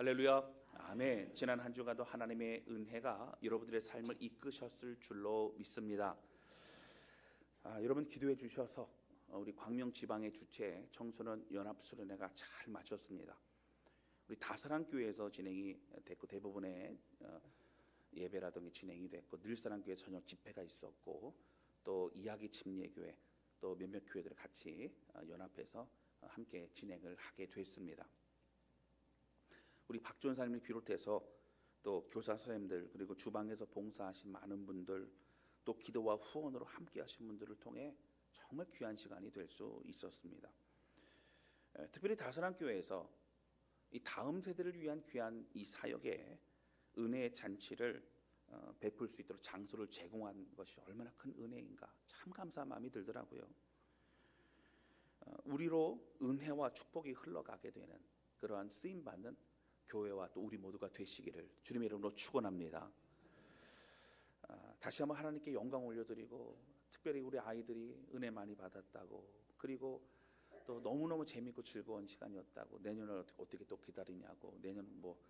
할렐루야. 아멘. 지난 한 주간도 하나님의 은혜가 여러분들의 삶을 이끄셨을 줄로 믿습니다. 여러분 기도해 주셔서 우리 광명 지방의 주최 청소년 연합 수련회가 잘 마쳤습니다. 우리 다사랑 교회에서 진행이 됐고 대부분의 예배라든지 진행이 됐고 늘사랑 교회 저녁 집회가 있었고 또 이야기 침례교회 또 몇몇 교회들 같이 연합해서 함께 진행을 하게 됐습니다. 우리 박전사님을 비롯해서 또 교사 선생님들 그리고 주방에서 봉사하신 많은 분들 또 기도와 후원으로 함께 하신 분들을 통해 정말 귀한 시간이 될 수 있었습니다. 특별히 다사랑 교회에서 이 다음 세대를 위한 귀한 이 사역에 은혜의 잔치를 베풀 수 있도록 장소를 제공한 것이 얼마나 큰 은혜인가 참 감사한 마음이 들더라고요. 우리로 은혜와 축복이 흘러가게 되는 그러한 쓰임받는 교회와 또 우리 모두가 되시기를 주님의 이름으로 축원합니다. 다시 한번 하나님께 영광 올려드리고 특별히 우리 아이들이 은혜 많이 받았다고 그리고 또 너무너무 재밌고 즐거운 시간이었다고 내년을 어떻게 또 기다리냐고 내년 뭐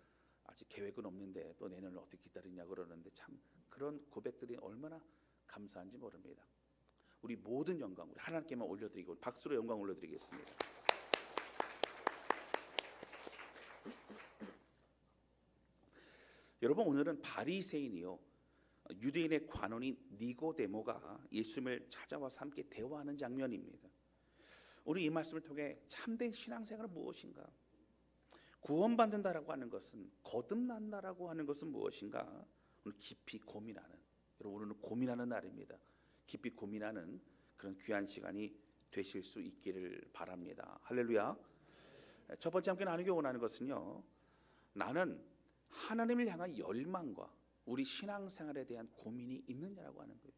아직 계획은 없는데 또 내년을 어떻게 기다리냐고 그러는데 참 그런 고백들이 얼마나 감사한지 모릅니다. 우리 모든 영광 우리 하나님께만 올려드리고 박수로 영광 올려드리겠습니다. 여러분 오늘은 바리새인이요 유대인의 관원인 니고데모가 예수님을 찾아와서 함께 대화하는 장면입니다. 오늘 이 말씀을 통해 참된 신앙생활은 무엇인가? 구원받는다라고 하는 것은 거듭난다라고 하는 것은 무엇인가? 오늘 깊이 고민하는 여러분 오늘은 고민하는 날입니다. 깊이 고민하는 그런 귀한 시간이 되실 수 있기를 바랍니다. 할렐루야. 첫 번째 함께 나누기 원하는 것은요 나는 하나님을 향한 열망과 우리 신앙생활에 대한 고민이 있느냐라고 하는 거예요.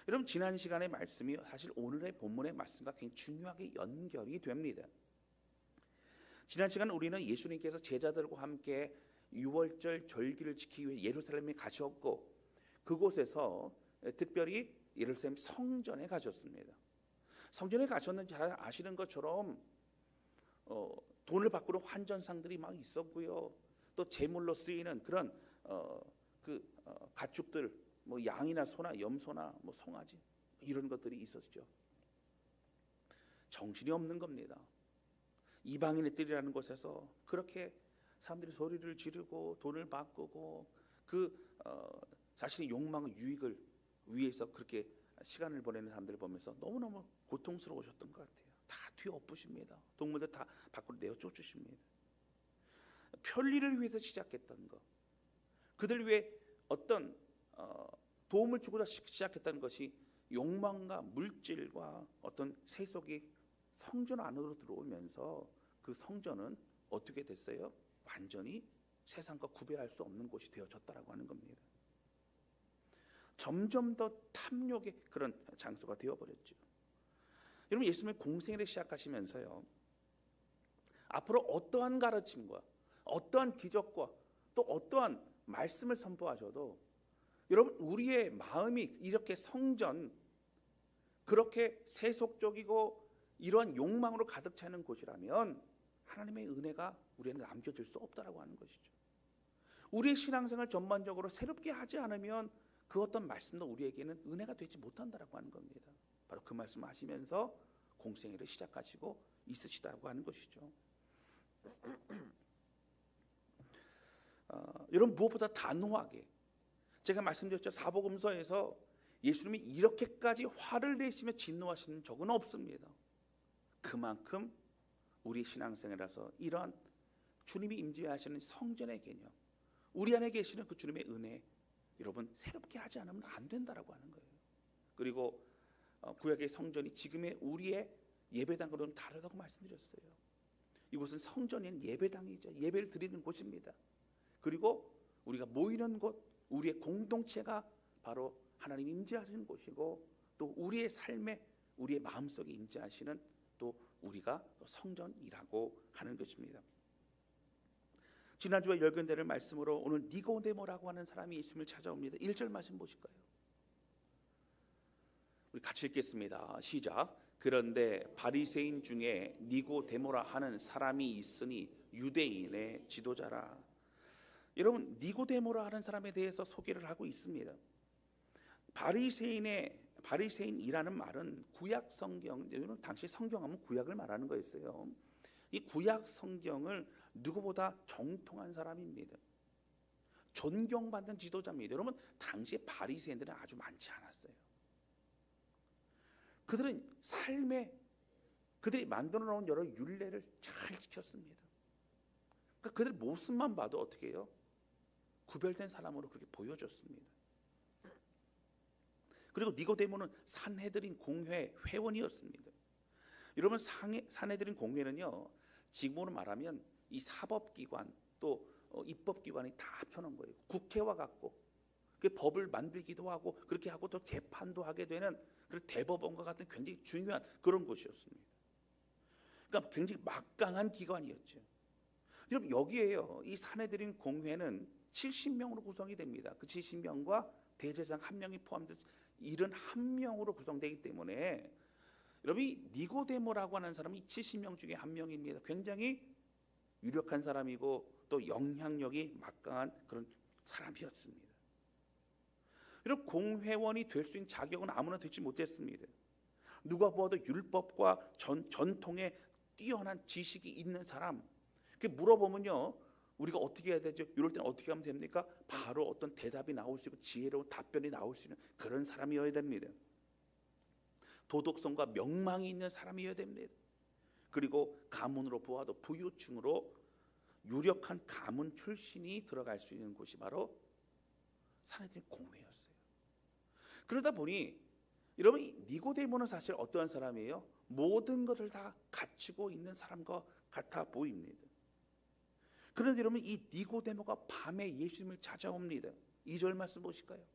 여러분 지난 시간의 말씀이 사실 오늘의 본문의 말씀과 굉장히 중요하게 연결이 됩니다. 지난 시간 우리는 예수님께서 제자들과 함께 유월절 절기를 지키기 위해 예루살렘에 가셨고 그곳에서 특별히 예루살렘 성전에 가셨습니다. 성전에 가셨는지 잘 아시는 것처럼 돈을 바꾸는 환전상들이 막 있었고요. 또 제물로 쓰이는 그런 가축들 뭐 양이나 소나 염소나 뭐 송아지 이런 것들이 있었죠. 정신이 없는 겁니다. 이방인의 뜰이라는 곳에서 그렇게 사람들이 소리를 지르고 돈을 바꾸고 자신의 욕망의 유익을 위해서 그렇게 시간을 보내는 사람들을 보면서 너무너무 고통스러우셨던 것 같아요. 다 뒤에 엎으십니다. 동물들 다 밖으로 내어 쫓으십니다. 편리를 위해서 시작했던 것 그들 위해 어떤 도움을 주고자 시작했던 것이 욕망과 물질과 어떤 세속이 성전 안으로 들어오면서 그 성전은 어떻게 됐어요? 완전히 세상과 구별할 수 없는 곳이 되어졌다라고 하는 겁니다. 점점 더 탐욕의 그런 장소가 되어버렸죠. 여러분 예수님의 공생애를 시작하시면서요 앞으로 어떠한 가르침과 어떠한 기적과 또 어떠한 말씀을 선포하셔도 여러분 우리의 마음이 이렇게 성전 그렇게 세속적이고 이러한 욕망으로 가득 차는 곳이라면 하나님의 은혜가 우리에게 남겨질 수 없다라고 하는 것이죠. 우리의 신앙생활 전반적으로 새롭게 하지 않으면 그 어떤 말씀도 우리에게는 은혜가 되지 못한다라고 하는 겁니다. 바로 그 말씀을 하시면서 공생애를 시작하시고 있으시다고 하는 것이죠. 여러분 무엇보다 단호하게 제가 말씀드렸죠. 사복음서에서 예수님이 이렇게까지 화를 내시며 진노하시는 적은 없습니다. 그만큼 우리 신앙생활에서 이러한 주님이 임재하시는 성전의 개념 우리 안에 계시는 그 주님의 은혜 여러분 새롭게 하지 않으면 안 된다라고 하는 거예요. 그리고 구약의 성전이 지금의 우리의 예배당과는 다르다고 말씀드렸어요. 이곳은 성전이 아닌 예배당이죠. 예배를 드리는 곳입니다. 그리고 우리가 모이는 곳 우리의 공동체가 바로 하나님 임재하시는 곳이고 또 우리의 삶에 우리의 마음속에 임재하시는 또 우리가 성전이라고 하는 것입니다. 지난주에 열견되는 말씀으로 오늘 니고데모라고 하는 사람이 예수님을 찾아옵니다. 1절 말씀 보실까요? 우리 같이 읽겠습니다. 시작. 그런데 바리새인 중에 니고데모라 하는 사람이 있으니 유대인의 지도자라. 여러분, 니고데모라 하는 사람에 대해서 소개를 하고 있습니다. 바리새인이라는 말은 구약 성경, 당시 성경하면 구약을 말하는 거였어요. 이 구약 성경을 누구보다 정통한 사람입니다. 존경받는 지도자입니다. 여러분, 당시에 바리새인들은 아주 많지 않았어요. 그들은 그들이 만들어 놓은 여러 율례를 잘 지켰습니다. 그러니까 그들 모습만 봐도 어떻게 해요? 구별된 사람으로 그렇게 보여줬습니다. 그리고 니고데모는 산헤드린 공회 회원이었습니다. 여러분, 산헤드린 공회는요, 지금으로 말하면 이 사법기관 또 입법기관이 다 합쳐놓은 거예요. 국회와 같고 그 법을 만들기도 하고 그렇게 하고 또 재판도 하게 되는 그런 대법원과 같은 굉장히 중요한 그런 곳이었습니다. 그러니까 굉장히 막강한 기관이었죠. 여러분, 여기에요, 이 산헤드린 공회는 70명으로 구성이 됩니다. 그 70명과 대제사장 1명이 포함돼서 71명으로 구성되기 때문에 여러분, 이 니고데모라고 하는 사람이 70명 중에 한 명입니다. 굉장히 유력한 사람이고 또 영향력이 막강한 그런 사람이었습니다. 여러분, 공회원이 될 수 있는 자격은 아무나 되지 못했습니다. 누가 보아도 율법과 전통에 뛰어난 지식이 있는 사람, 그 물어보면요, 우리가 어떻게 해야 되죠? 이럴 때는 어떻게 하면 됩니까? 바로 어떤 대답이 나올 수 있고 지혜로운 답변이 나올 수 있는 그런 사람이어야 됩니다. 도덕성과 명망이 있는 사람이어야 됩니다. 그리고 가문으로 보아도 부유층으로 유력한 가문 출신이 들어갈 수 있는 곳이 바로 산헤드린 공회였어요. 그러다 보니 여러분, 니고데모는 사실 어떠한 사람이에요? 모든 것을 다 갖추고 있는 사람과 같아 보입니다. 그런데 여러분, 이 니고데모가 밤에 예수님을 찾아옵니다. 2절 말씀 보실까요?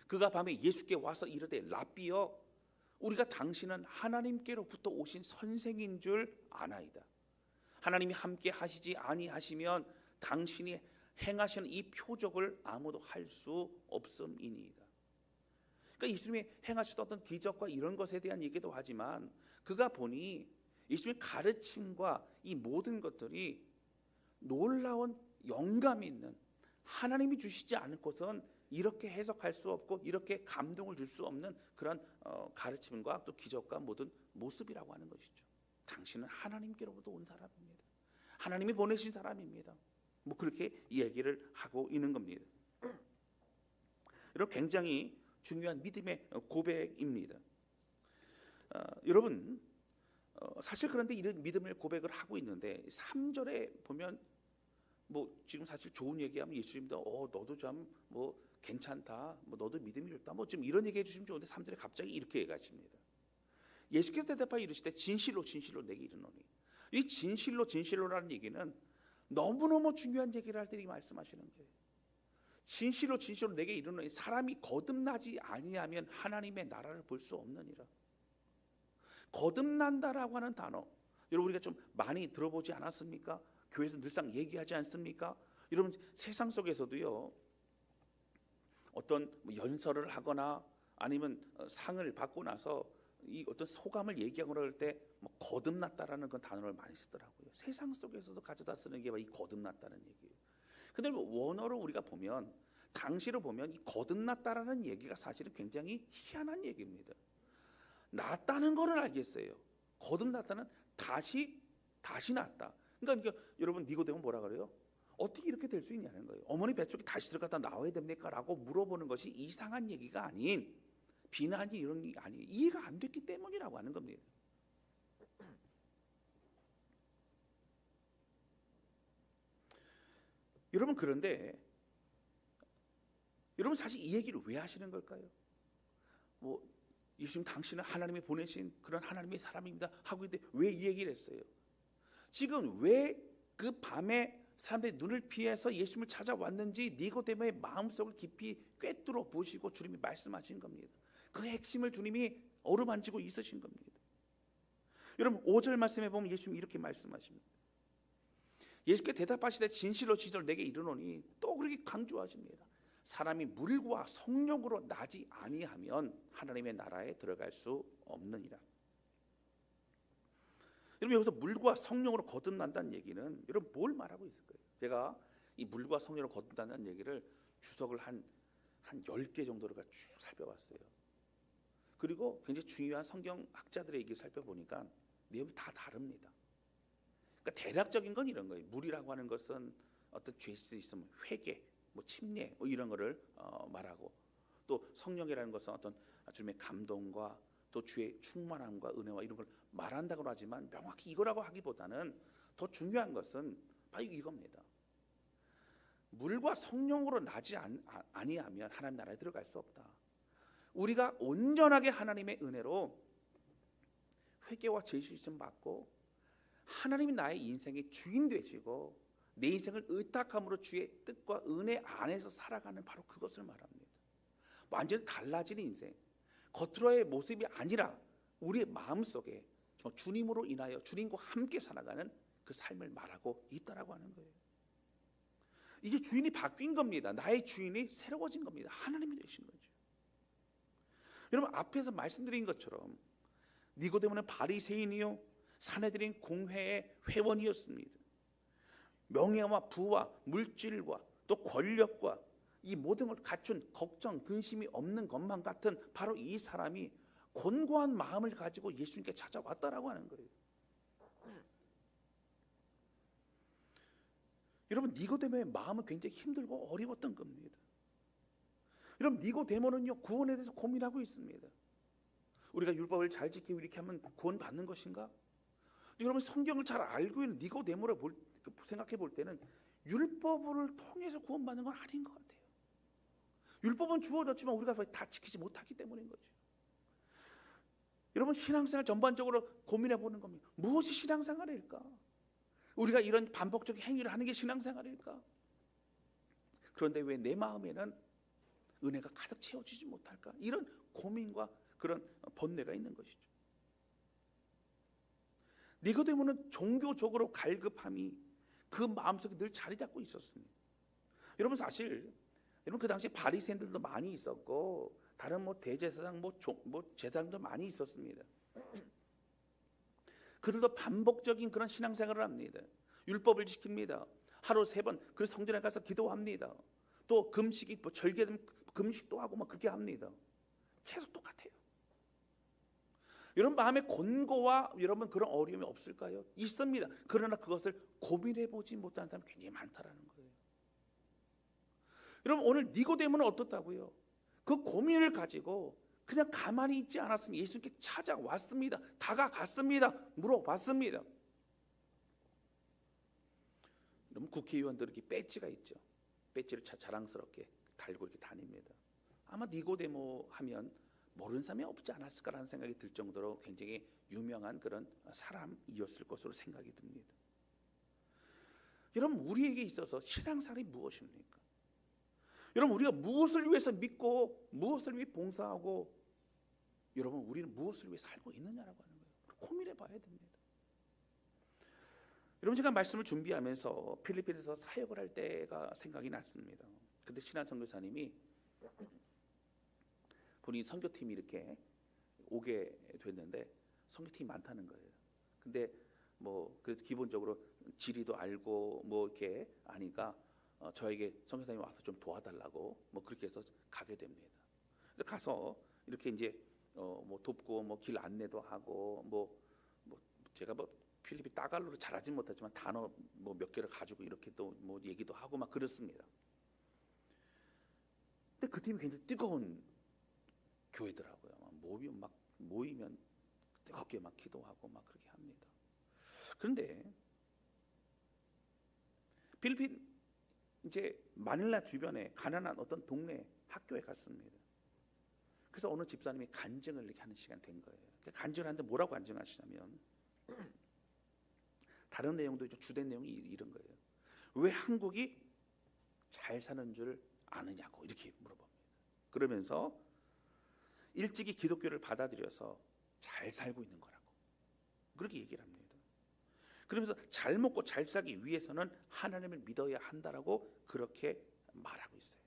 그가 밤에 예수께 와서 이르되 랍비여, 우리가 당신은 하나님께로부터 오신 선생인 줄 아나이다. 하나님이 함께 하시지 아니하시면 당신이 행하시는 이 표적을 아무도 할 수 없음이니이다. 그러니까 예수님이 행하시던 어떤 기적과 이런 것에 대한 얘기도 하지만 그가 보니 예수님의 가르침과 이 모든 것들이 놀라운 영감이 있는, 하나님이 주시지 않고선 이렇게 해석할 수 없고 이렇게 감동을 줄 수 없는 그런 가르침과 또 기적과 모든 모습이라고 하는 것이죠. 당신은 하나님께로부터 온 사람입니다. 하나님이 보내신 사람입니다. 뭐 그렇게 얘기를 하고 있는 겁니다. 여러분, 굉장히 중요한 믿음의 고백입니다. 여러분, 사실 그런데 이런 믿음의 고백을 하고 있는데 3절에 보면 뭐 지금 사실 좋은 얘기하면 예수님도 너도 참 뭐 괜찮다, 뭐 너도 믿음이 좋다, 뭐 지금 이런 얘기해 주시면 좋은데 3절에 갑자기 이렇게 얘기하십니다. 예수께서 대답하여 이르시되 진실로 진실로 내게 이르노니. 이 진실로라는 얘기는 너무너무 중요한 얘기를 할 때 말씀하시는 거예요. 진실로 내게 이르노니 사람이 거듭나지 아니하면 하나님의 나라를 볼 수 없느니라. 거듭난다라고 하는 단어, 여러분 우리가 좀 많이 들어보지 않았습니까? 교회에서 늘상 얘기하지 않습니까? 여러분, 세상 속에서도요, 어떤 연설을 하거나 아니면 상을 받고 나서 이 어떤 소감을 얘기하거나 그럴 때 뭐 거듭났다라는 그 단어를 많이 쓰더라고요. 세상 속에서도 가져다 쓰는 게 이 거듭났다는 얘기예요. 근데 원어로 우리가 보면, 당시로 보면 이 거듭났다라는 얘기가 사실은 굉장히 희한한 얘기입니다. 낫다는 거는 알겠어요. 거듭났다는 다시 낫다. 그러니까 여러분, 니고데모 뭐라 그래요? 어떻게 이렇게 될 수 있냐는 거예요. 어머니 뱃속에 다시 들어갔다 나와야 됩니까? 라고 물어보는 것이 이상한 얘기가 아닌, 비난이 이런 게 아니에요. 이해가 안 됐기 때문이라고 하는 겁니다. 여러분, 그런데 여러분 사실 이 얘기를 왜 하시는 걸까요? 뭐 예수님 당신은 하나님이 보내신 그런 하나님의 사람입니다 하고 있는데 왜 이 얘기를 했어요? 지금 왜 그 밤에 사람들이 눈을 피해서 예수님을 찾아왔는지 니고데모의 마음속을 깊이 꿰뚫어 보시고 주님이 말씀하신 겁니다. 그 핵심을 주님이 어루만지고 있으신 겁니다. 여러분, 5절 말씀에 보면 예수님이 이렇게 말씀하십니다. 예수께 대답하시되 진실로 내게 이르노니, 또 그렇게 강조하십니다. 사람이 물과 성령으로 나지 아니하면 하나님의 나라에 들어갈 수 없느니라. 여러분 여기서 물과 성령으로 거듭난다는 얘기는 여러분 뭘 말하고 있을까요? 제가 이 물과 성령으로 거듭난다는 얘기를 주석을 한 10개 정도를 쭉 살펴봤어요. 그리고 굉장히 중요한 성경학자들의 얘기 살펴보니까 내용이 다 다릅니다. 그러니까 대략적인 건 이런 거예요. 물이라고 하는 것은 어떤 죄일 수 있으면 회개, 뭐 침례, 뭐 이런 거를 말하고, 또 성령이라는 것은 어떤 주님의 감동과 또 주의 충만함과 은혜와 이런 걸 말한다고 하지만 명확히 이거라고 하기보다는 더 중요한 것은 바로 이겁니다. 물과 성령으로 나지 아니하면 하나님 나라에 들어갈 수 없다. 우리가 온전하게 하나님의 은혜로 회개와 죄 씻음 받고 하나님이 나의 인생의 주인 되시고 내 인생을 의탁함으로 주의 뜻과 은혜 안에서 살아가는 바로 그것을 말합니다. 완전히 달라진 인생, 겉으로의 모습이 아니라 우리의 마음속에 주님으로 인하여 주님과 함께 살아가는 그 삶을 말하고 있다라고 하는 거예요. 이제 주인이 바뀐 겁니다. 나의 주인이 새로워진 겁니다. 하나님이 되신 거죠. 여러분 앞에서 말씀드린 것처럼 니고데모는 바리새인이요 사내들인 공회의 회원이었습니다. 명예와 부와 물질과 또 권력과 이 모든 걸 갖춘 걱정, 근심이 없는 것만 같은 바로 이 사람이 곤고한 마음을 가지고 예수님께 찾아왔다라고 하는 거예요. 여러분 니고데모의 마음은 굉장히 힘들고 어려웠던 겁니다. 여러분 니고데모는요 구원에 대해서 고민하고 있습니다. 우리가 율법을 잘 지키고 이렇게 하면 구원 받는 것인가? 여러분 성경을 잘 알고 있는 니고데모를 생각해 볼 때는 율법을 통해서 구원받는 건 아닌 것 같아요. 율법은 주어졌지만 우리가 다 지키지 못하기 때문인 거죠. 여러분 신앙생활 전반적으로 고민해 보는 겁니다. 무엇이 신앙생활일까? 우리가 이런 반복적인 행위를 하는 게 신앙생활일까? 그런데 왜 내 마음에는 은혜가 가득 채워지지 못할까? 이런 고민과 그런 번뇌가 있는 것이죠. 니고데모는 종교적으로 갈급함이 그 마음속에 늘 자리 잡고 있었습니다. 여러분 사실 여러분 그 당시 바리새인들도 많이 있었고 다른 뭐 대제사장 뭐 제사장도 많이 있었습니다. 그들도 반복적인 그런 신앙생활을 합니다. 율법을 지킵니다. 하루 3번 그 성전에 가서 기도합니다. 또 금식이 뭐 절개되면 금식도 하고 막 그렇게 합니다. 계속 똑같아요. 여러분 마음에 곤고와 여러분 그런 어려움이 없을까요? 있습니다. 그러나 그것을 고민해 보지 못하는 사람이 굉장히 많다라는 거예요. 여러분 오늘 니고데모는 어떻다고요? 그 고민을 가지고 그냥 가만히 있지 않았습니다. 예수님께 찾아왔습니다. 다가갔습니다. 물어봤습니다. 여러분 국회의원들 이렇게 배지가 있죠. 배지를 자랑스럽게 달고 이렇게 다닙니다. 아마 니고데모 하면 모르는 사람이 없지 않았을까라는 생각이 들 정도로 굉장히 유명한 그런 사람이었을 것으로 생각이 듭니다. 여러분 우리에게 있어서 신앙생활이 무엇입니까? 여러분 우리가 무엇을 위해서 믿고 무엇을 위해 봉사하고 여러분 우리는 무엇을 위해 살고 있느냐라고 하는 거예요. 고민해 봐야 됩니다. 여러분 제가 말씀을 준비하면서 필리핀에서 사역을 할 때가 생각이 났습니다. 그때 신한 선교사님이 본인 선교팀이 이렇게 오게 됐는데 선교팀이 많다는 거예요. 근데 뭐 그래도 기본적으로 지리도 알고 뭐 이렇게 아니까 저에게 선교사님이 와서 좀 도와달라고 뭐 그렇게 해서 가게 됩니다. 가서 이렇게 이제 뭐 돕고 뭐 길 안내도 하고 뭐 제가 뭐 필리핀 따갈로를 잘하진 못하지만 단어 뭐 몇 개를 가지고 이렇게 또 뭐 얘기도 하고 막 그렇습니다. 근데 그 팀이 굉장히 뜨거운 교회더라고요. 막 모이면 뜨겁게 막 기도하고 막 그렇게 합니다. 그런데 필리핀 이제 마닐라 주변에 가난한 어떤 동네 학교에 갔습니다. 그래서 어느 집사님이 간증을 이렇게 하는 시간 된 거예요. 간증을 하는데 뭐라고 간증하시냐면 다른 내용도 있죠. 주된 내용이 이런 거예요. 왜 한국이 잘 사는 줄 아느냐고 이렇게 물어봅니다. 그러면서 일찍이 기독교를 받아들여서 잘 살고 있는 거라고 그렇게 얘기를 합니다. 그러면서 잘 먹고 잘 살기 위해서는 하나님을 믿어야 한다라고 그렇게 말하고 있어요.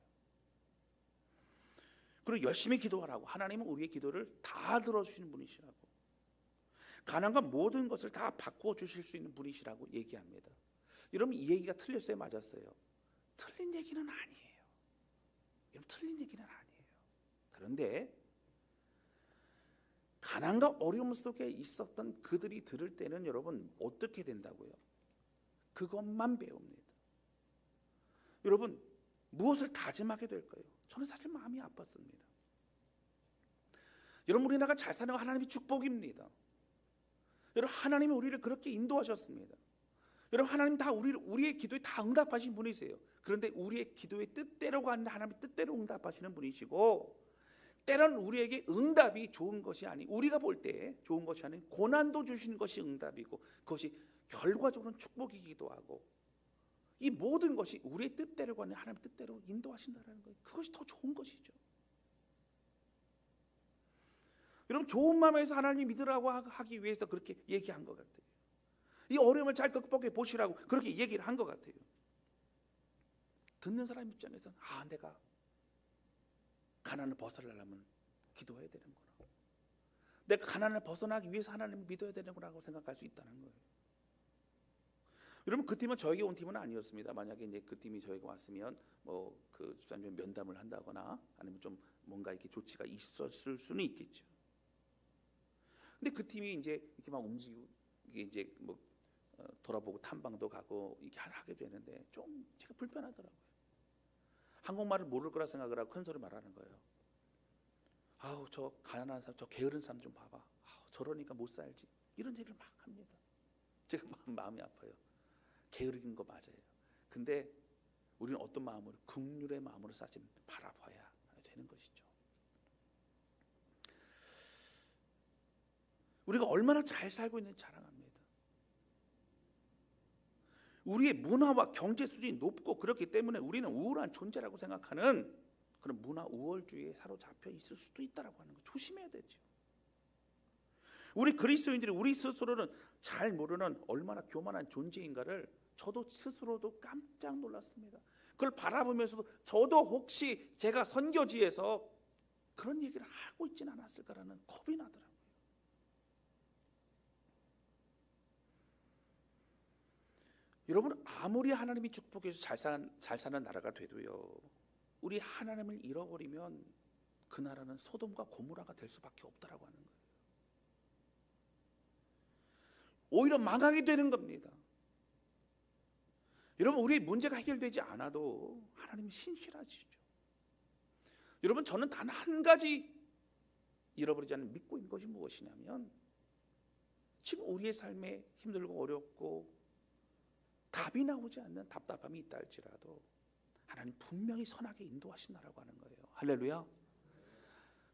그리고 열심히 기도하라고 하나님은 우리의 기도를 다 들어주시는 분이시라고. 가난과 모든 것을 다 바꾸어 주실 수 있는 분이시라고 얘기합니다. 여러분 이 얘기가 틀렸어요, 맞았어요? 틀린 얘기는 아니에요. 여러분 틀린 얘기는 아니에요. 그런데 가난과 어려움 속에 있었던 그들이 들을 때는 여러분 어떻게 된다고요? 그것만 배웁니다. 여러분 무엇을 다짐하게 될까요? 저는 사실 마음이 아팠습니다. 여러분 우리나라가 잘 사는 건 하나님의 축복입니다. 여러분 하나님이 우리를 그렇게 인도하셨습니다. 여러분 하나님 다 우리의 기도에 다 응답하신 분이세요. 그런데 우리의 기도의 뜻대로 가는 하나님의 뜻대로 응답하시는 분이시고, 때로는 우리에게 응답이 좋은 것이 아니, 우리가 볼 때 좋은 것이 아닌 고난도 주시는 것이 응답이고, 그것이 결과적으로는 축복이기도 하고, 이 모든 것이 우리의 뜻대로 가는 하나님의 뜻대로 인도하신다는 거예요. 그것이 더 좋은 것이죠. 여러분 좋은 마음에서 하나님 믿으라고 하기 위해서 그렇게 얘기한 것 같아요. 이 어려움을 잘 극복해 보시라고 그렇게 얘기를 한 것 같아요. 듣는 사람 입장에서는 내가 가난을 벗어나려면 기도해야 되는구나. 내가 가난을 벗어나기 위해서 하나님을 믿어야 되는구나 하고 생각할 수 있다는 거예요. 여러분 그 팀은 저에게 온 팀은 아니었습니다. 만약에 이제 그 팀이 저에게 왔으면 그 집사님 면담을 한다거나 아니면 좀 뭔가 이렇게 조치가 있었을 수는 있겠죠. 근데 그 팀이 이제 이렇게 막 움직이고 이게 이제 돌아보고 탐방도 가고 이렇게 하게 되는데 좀 제가 불편하더라고요. 한국말을 모를 거라 생각을 하고 큰 소리 말하는 거예요. 저 가난한 사람, 저 게으른 사람 좀 봐봐. 저러니까 못 살지. 이런 얘기를 막 합니다. 제가 마음이 아파요. 게으른 거 맞아요. 근데 우리는 어떤 마음으로, 긍휼의 마음으로 사실 바라봐야 되는 것이죠. 우리가 얼마나 잘 살고 있는지 자랑합니다. 우리의 문화와 경제 수준이 높고 그렇기 때문에 우리는 우월한 존재라고 생각하는 그런 문화 우월주의에 사로잡혀 있을 수도 있다라고 하는 거 조심해야 되죠. 우리 그리스도인들이 우리 스스로는 잘 모르는 얼마나 교만한 존재인가를 저도 스스로도 깜짝 놀랐습니다. 그걸 바라보면서도 저도 혹시 제가 선교지에서 그런 얘기를 하고 있지는 않았을까라는 겁이 나더라고요. 여러분 아무리 하나님이 축복해서 잘 사는 나라가 돼도요, 우리 하나님을 잃어버리면 그 나라는 소돔과 고모라가 될 수밖에 없다라고 하는 거예요. 오히려 망하게 되는 겁니다. 여러분 우리의 문제가 해결되지 않아도 하나님이 신실하시죠. 여러분 저는 단 한 가지 잃어버리지 않는 믿고 있는 것이 무엇이냐면, 지금 우리의 삶에 힘들고 어렵고 답이 나오지 않는 답답함이 있다 할지라도 하나님 분명히 선하게 인도하신다라고 하는 거예요. 할렐루야.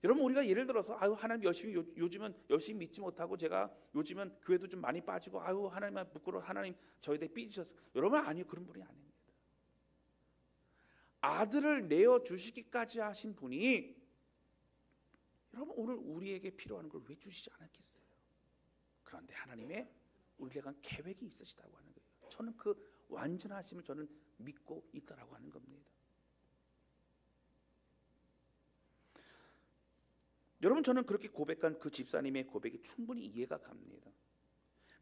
여러분 우리가 예를 들어서 하나님 열심히 요즘은 열심히 믿지 못하고 제가 요즘은 교회도 좀 많이 빠지고 하나님만 부끄러워, 하나님 저에 대해 삐지셔서, 여러분 아니요, 그런 분이 아닙니다. 아들을 내어 주시기까지 하신 분이 여러분 오늘 우리에게 필요한 걸 왜 주시지 않았겠어요? 그런데 하나님의 우리에게 대한 계획이 있으시다고 하는 거예요. 저는 그 완전하심을 저는 믿고 있다라고 하는 겁니다. 여러분 저는 그렇게 고백한 그 집사님의 고백이 충분히 이해가 갑니다.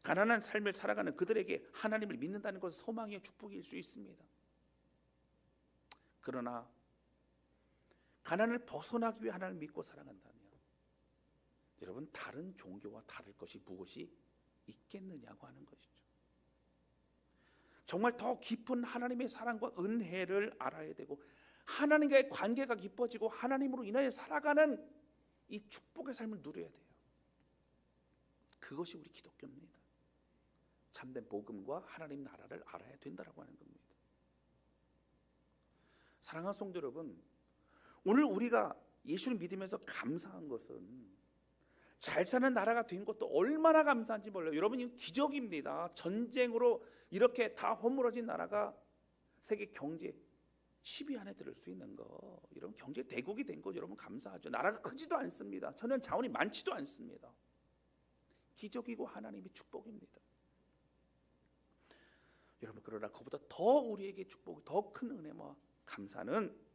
가난한 삶을 살아가는 그들에게 하나님을 믿는다는 것은 소망의 축복일 수 있습니다. 그러나 가난을 벗어나기 위해 하나님을 믿고 살아간다면 여러분 다른 종교와 다를 것이 무엇이 있겠느냐고 하는 것이죠. 정말 더 깊은 하나님의 사랑과 은혜를 알아야 되고 하나님과의 관계가 깊어지고 하나님으로 인하여 살아가는 이 축복의 삶을 누려야 돼요. 그것이 우리 기독교입니다. 참된 복음과 하나님 나라를 알아야 된다라고 하는 겁니다. 사랑하는 성도 여러분, 오늘 우리가 예수를 믿으면서 감사한 것은 잘 사는 나라가 된 것도 얼마나 감사한지 몰라요. 여러분 이건 기적입니다. 전쟁으로 이렇게 다 허물어진 나라가 세계 경제 10위 안에 들을 수 있는 거, 여러분 경제 대국이 된 거 여러분 감사하죠. 나라가 크지도 않습니다. 천연 자원이 많지도 않습니다. 기적이고 하나님의 축복입니다. 여러분 그러나 그보다 더 우리에게 축복이 더 큰 은혜와 감사는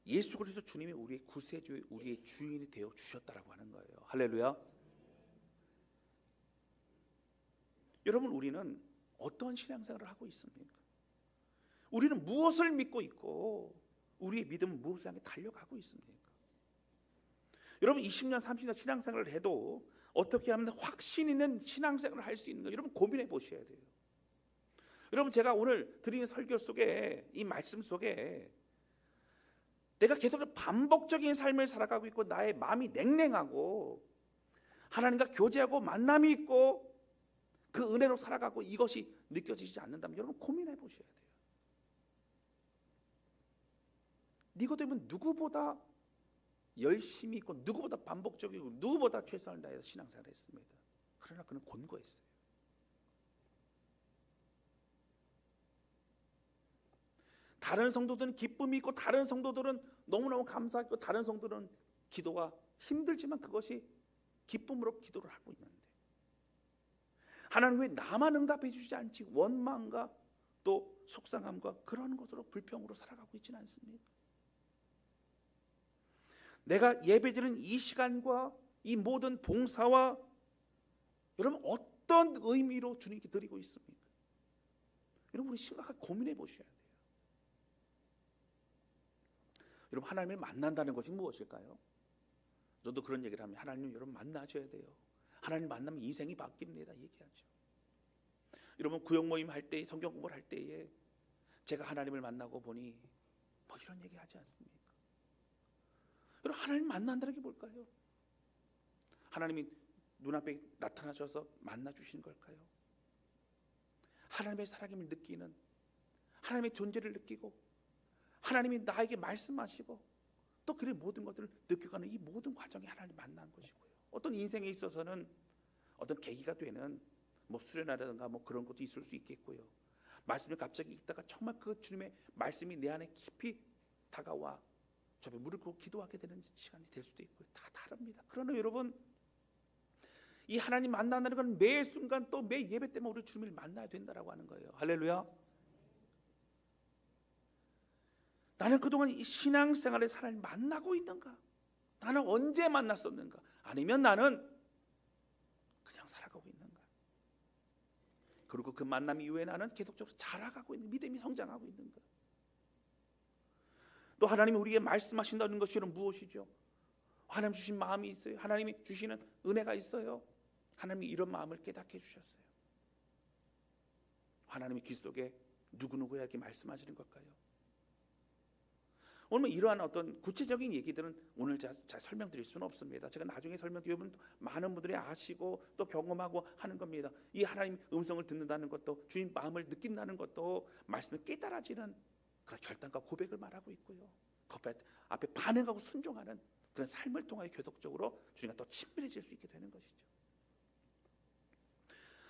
예수 그리스도 주님이 우리의 구세주, 우리의 주인이 되어 주셨다라고 하는 거예요. 할렐루야. 여러분, 우리는 어떤 신앙생활을 하고 있습니까? 우리는 무엇을 믿고 있고 우리의 믿음은 무엇을 향해 달려가고 있습니까? 여러분, 20년 30년 신앙생활을 해도 어떻게 하면 확신 있는 신앙생활을 할 수 있는가, 여러분 고민해 보셔야 돼요. 여러분, 제가 오늘 드리는 설교 속에, 이 말씀 속에 내가 계속 반복적인 삶을 살아가고 있고 나의 마음이 냉랭하고 하나님과 교제하고 만남이 있고 그 은혜로 살아가고 이것이 느껴지지 않는다면 여러분 고민해 보셔야 돼요. 니고데모는 누구보다 열심히 있고 누구보다 반복적이고 누구보다 최선을 다해서 신앙생활을 했습니다. 그러나 그는 곤고했어요. 다른 성도들은 기쁨이 있고 다른 성도들은 너무너무 감사했고 다른 성도들은 기도가 힘들지만 그것이 기쁨으로 기도를 하고 있는데 하나님 왜 나만 응답해 주지 않지? 원망과 또 속상함과 그런 것으로 불평으로 살아가고 있지는 않습니까? 내가 예배드리는 이 시간과 이 모든 봉사와 여러분 어떤 의미로 주님께 드리고 있습니까? 여러분, 우리 심각하게 고민해 보셔야 돼요. 여러분, 하나님을 만난다는 것이 무엇일까요? 저도 그런 얘기를 하면 하나님 여러분 만나셔야 돼요. 하나님 만나면 인생이 바뀝니다 얘기하죠. 여러분, 구역 모임 할 때, 성경 공부를 할 때에 제가 하나님을 만나고 보니 뭐 이런 얘기 하지 않습니까? 여러분, 하나님 만난다는 게 뭘까요? 하나님이 눈앞에 나타나셔서 만나 주신 걸까요? 하나님의 살아감을 느끼는, 하나님의 존재를 느끼고 하나님이 나에게 말씀하시고 또 그의 모든 것들을 느껴가는 이 모든 과정이 하나님 만난 것이고요. 어떤 인생에 있어서는 어떤 계기가 되는 뭐 수련이라든가 뭐 그런 것도 있을 수 있겠고요. 말씀을 갑자기 읽다가 정말 그 주님의 말씀이 내 안에 깊이 다가와 저 앞에 무릎 꿇고 기도하게 되는 시간이 될 수도 있고요. 다 다릅니다. 그러나 여러분, 이 하나님 만나는 건 매 순간 또 매 예배 때마다 우리 주님을 만나야 된다라고 하는 거예요. 할렐루야. 나는 그동안 이 신앙생활에 하나님 만나고 있는가? 나는 언제 만났었는가? 아니면 나는 그냥 살아가고 있는가? 그리고 그 만남 이후에 나는 계속적으로 자라가고 있는, 믿음이 성장하고 있는가? 또 하나님이 우리에게 말씀하신다는 것이 무엇이죠? 하나님 주신 마음이 있어요. 하나님이 주시는 은혜가 있어요. 하나님이 이런 마음을 깨닫게 해주셨어요. 하나님이 귀 속에 누구누구에게 말씀하시는 걸까요? 오늘 이러한 어떤 구체적인 얘기들은 오늘 잘 설명드릴 수는 없습니다. 제가 나중에 설명드리면 많은 분들이 아시고 또 경험하고 하는 겁니다. 이 하나님 음성을 듣는다는 것도, 주님 마음을 느낀다는 것도 말씀을 깨달아지는 그런 결단과 고백을 말하고 있고요. 그 앞에 반응하고 순종하는 그런 삶을 통하여 계속적으로 주님과 더 친밀해질 수 있게 되는 것이죠.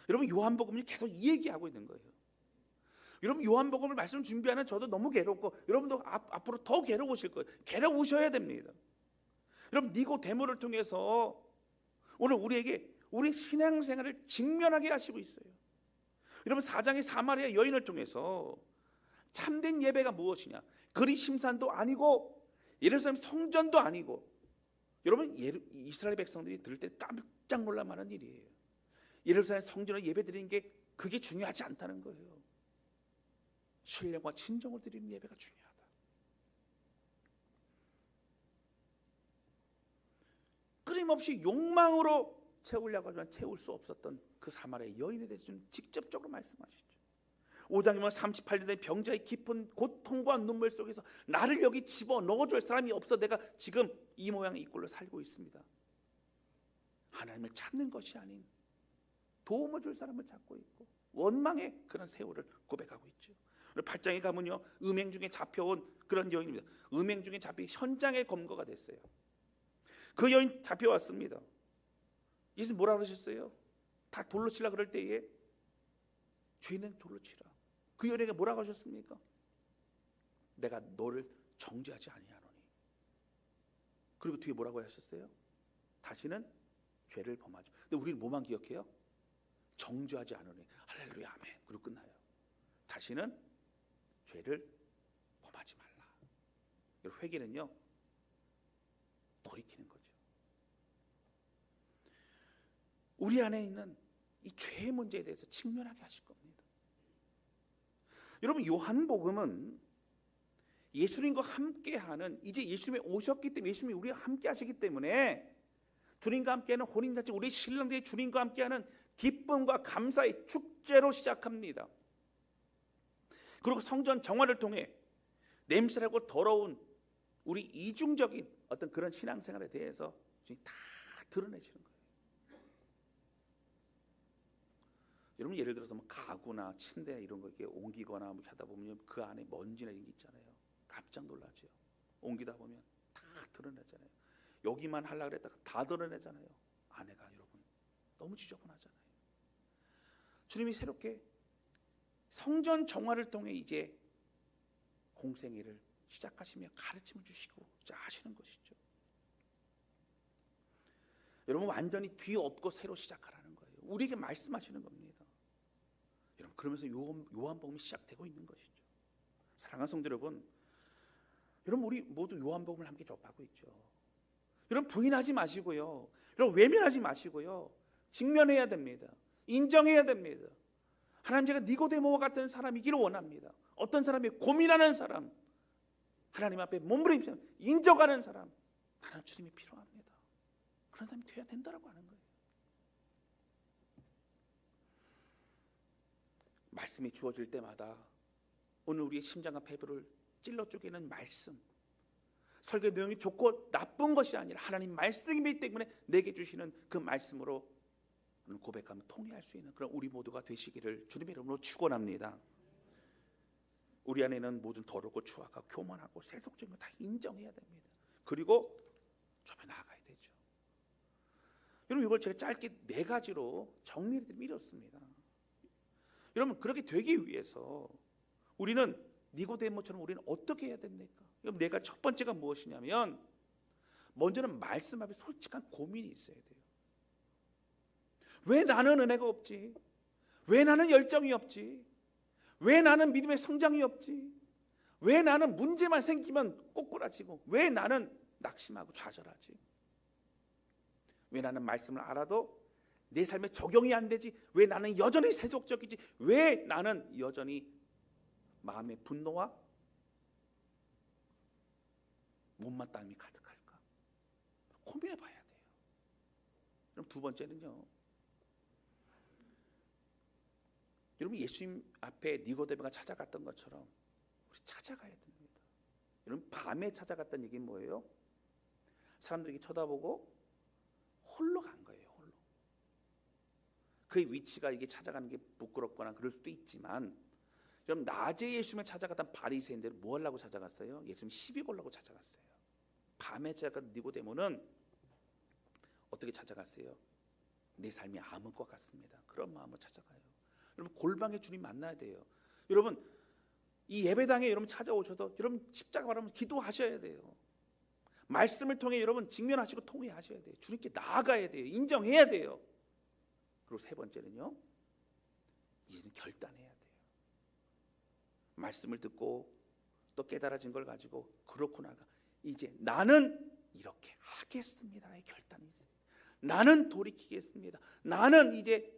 여러분, 요한복음이 계속 이 얘기하고 있는 거예요. 여러분, 요한복음을 말씀 준비하는 저도 너무 괴롭고 여러분도 앞으로 더 괴로우실 거예요. 괴로우셔야 됩니다. 여러분, 니고데모를 통해서 오늘 우리에게 우리 신앙생활을 직면하게 하시고 있어요. 여러분, 4장의 사마리아 여인을 통해서 참된 예배가 무엇이냐? 그리심산도 아니고 예루살렘 성전도 아니고, 여러분, 이스라엘 백성들이 들을 때 깜짝 놀랄만한 일이에요. 예루살렘 성전에 예배드리는 게 그게 중요하지 않다는 거예요. 신령과 진정을 드리는 예배가 중요하다. 끊임없이 욕망으로 채우려고 하지만 채울 수 없었던 그 사마리아 여인에 대해서 좀 직접적으로 말씀하시죠. 5장이면 38년 된 병자의 깊은 고통과 눈물 속에서 나를 여기 집어넣어줄 사람이 없어 내가 지금 이 모양의 이 꼴로 살고 있습니다. 하나님을 찾는 것이 아닌 도움을 줄 사람을 찾고 있고 원망의 그런 세월을 고백하고 있죠. 8장에 가면요, 음행 중에 잡혀온 그런 여인입니다. 음행 중에 잡혀 현장에 검거가 됐어요. 그 여인 잡혀왔습니다. 예수님 뭐라 그러셨어요? 다 돌로 치려 그럴 때에 죄인은 돌로 치라. 그 여인에게 뭐라고 하셨습니까? 내가 너를 정죄하지 아니하노니. 그리고 뒤에 뭐라고 하셨어요? 다시는 죄를 범하지. 근데 우리는 뭐만 기억해요? 정죄하지 않으니. 할렐루야 아멘. 그리고 끝나요. 다시는 죄를 범하지 말라. 회개는요, 돌이키는 거죠. 우리 안에 있는 이 죄의 문제에 대해서 직면하게 하실 겁니다. 여러분, 요한복음은 예수님과 함께하는, 이제 예수님이 오셨기 때문에, 예수님이 우리와 함께 하시기 때문에 주님과 함께하는 혼인잔치, 우리 신랑들이 주님과 함께하는 기쁨과 감사의 축제로 시작합니다. 그리고 성전 정화를 통해 냄새나고 더러운 우리 이중적인 어떤 그런 신앙생활에 대해서 다 드러내시는 거예요. 여러분, 예를 들어서 뭐 가구나 침대 이런 거 이렇게 옮기거나 뭐 하다 보면 그 안에 먼지나 이런 게 있잖아요. 깜짝 놀라죠. 옮기다 보면 다 드러내잖아요. 여기만 하려고 그랬다가 다 드러내잖아요. 안에가 여러분 너무 지저분하잖아요. 주님이 새롭게 성전 정화를 통해 이제 공생애를 시작하시며 가르침을 주시고 이제 하시는 것이죠. 여러분, 완전히 뒤엎고 새로 시작하라는 거예요. 우리에게 말씀하시는 겁니다. 여러분, 그러면서 요한복음이 시작되고 있는 것이죠. 사랑하는 성도 여러분, 우리 모두 요한복음을 함께 접하고 있죠. 여러분, 부인하지 마시고요. 여러분, 외면하지 마시고요. 직면해야 됩니다. 인정해야 됩니다. 하나님, 제가 니고데모와 같은 사람이기를 원합니다. 어떤 사람이 고민하는 사람, 하나님 앞에 몸부림치는 인정하는 사람, 나는 주님이 필요합니다. 그런 사람이 되어야 된다라고 하는 거예요. 말씀이 주어질 때마다 오늘 우리의 심장과 배부를 찔러 쪼개는 말씀, 설교 내용이 좋고 나쁜 것이 아니라 하나님 말씀이기 때문에 내게 주시는 그 말씀으로 고백하며 통회할 수 있는 그런 우리 모두가 되시기를 주님의 이름으로 축원합니다. 우리 안에는 모든 더럽고 추악하고 교만하고 세속적인 거 다 인정해야 됩니다. 그리고 좁혀 나아가야 되죠. 여러분, 이걸 제가 짧게 4가지로 정리를 이렇습니다. 여러분, 그렇게 되기 위해서 우리는 니고데모처럼 우리는 어떻게 해야 됩니까? 여러분, 내가 첫 번째가 무엇이냐면, 먼저는 말씀 앞에 솔직한 고민이 있어야 돼요. 왜 나는 은혜가 없지? 왜 나는 열정이 없지? 왜 나는 믿음의 성장이 없지? 왜 나는 문제만 생기면 꼬꾸라지고, 왜 나는 낙심하고 좌절하지? 왜 나는 말씀을 알아도 내 삶에 적용이 안 되지? 왜 나는 여전히 세속적이지? 왜 나는 여전히 마음의 분노와 못마땅함이 가득할까? 고민해 봐야 돼요. 그럼 두 번째는요, 여러분, 예수님 앞에 니고데모가 찾아갔던 것처럼 우리 찾아가야 됩니다. 여러분, 밤에 찾아갔다는 얘기는 뭐예요? 사람들이 쳐다보고 홀로 간 거예요. 홀로. 그의 위치가 이게 찾아가는 게 부끄럽거나 그럴 수도 있지만, 여러분, 낮에 예수님을 찾아갔던 바리새인들은 뭐 하려고 찾아갔어요? 예수님 시비 걸려고 찾아갔어요. 밤에 찾아간 니고데모는 어떻게 찾아갔어요? 내 삶이 암흑과 같습니다. 그런 마음으로 찾아가요. 여러분, 골방에 주님 만나야 돼요. 여러분, 이 예배당에 여러분 찾아오셔도 여러분 십자가 바라보면 기도하셔야 돼요. 말씀을 통해 여러분 직면하시고 통회하셔야 돼요. 주님께 나아가야 돼요. 인정해야 돼요. 그리고 세 번째는요, 이제는 결단해야 돼요. 말씀을 듣고 또 깨달아진 걸 가지고 그렇구나, 이제 나는 이렇게 하겠습니다의 결단이 있어요. 나는 돌이키겠습니다. 나는 이제